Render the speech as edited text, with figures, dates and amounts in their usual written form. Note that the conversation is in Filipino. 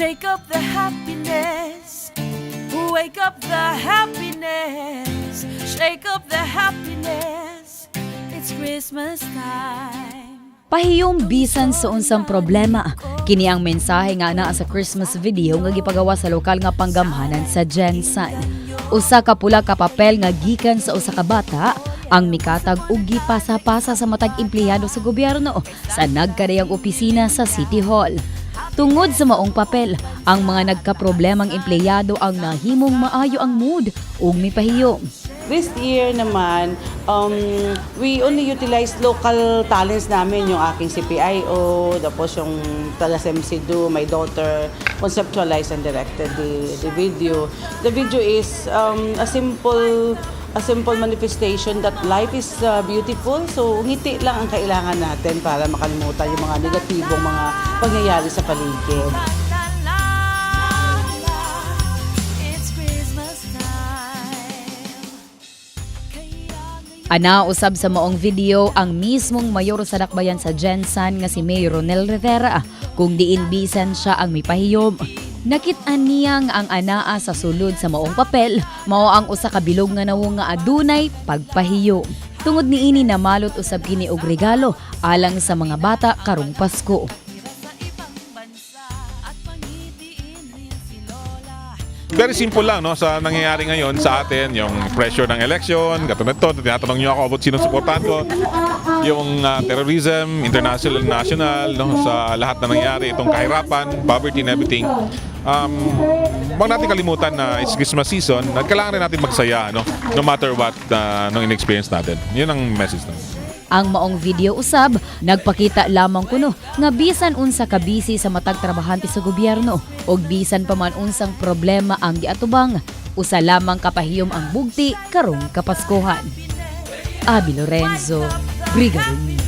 Shake up the happiness, wake up the happiness, shake up the happiness, it's Christmas time. Pahiyom bisan sa unsang problema. Kini ang mensahe nga naa sa Christmas video nga gipagawa sa lokal nga panggamhanan sa Jensan. Usa ka pula ka papel nga gikan sa usa ka bata ang mikatag og gipasa-pasa sa matag empleyado sa gobyerno sa nagkadayang opisina sa City Hall. Tungod sa maong papel, ang mga nagkaproblemang empleyado ang nahimong maayo ang mood ug mipahiyom. This year naman, we only utilize local talents namin, yung aking CPIO, tapos yung taga-SMCDO, my daughter, conceptualized and directed the video. The video is a simple manifestation that life is beautiful. So, ngiti lang ang kailangan natin para makalimutan yung mga negatibong mga pangyayari sa paligid. Ana usab sa maong video ang mismong mayor sa dakbayan sa Jensan nga si Mayor Ronel Rivera kung diin bisan siya ang mipahiyom. Nakit-an niya nga ang anaa sa sulod sa maong papel mao ang usa ka bilog nga nawo nga adunay pagpahiyom. Tungod niini namalot usab kini og regalo alang sa mga bata karong Pasko. Very simple lang no sa nangyayari ngayon sa atin, yung pressure ng election, katulad to, tinatanong niyo ako about sino suportahan ko, yung terrorism, international and national, no, sa lahat na nangyayari, itong kahirapan, poverty and everything. Huwag natin kalimutan na it's Christmas season at kailangan rin natin magsaya no matter what nung in-experience natin. Yun ang message natin. Ang maong video usab, nagpakita lamang kuno nga bisan unsa ka busy sa matag trabahante sa gobyerno o bisan pa man unsang problema ang giatubang, usa lamang kapahiyom ang bugti karong Kapaskuhan. Abi Lorenzo, Brigado News.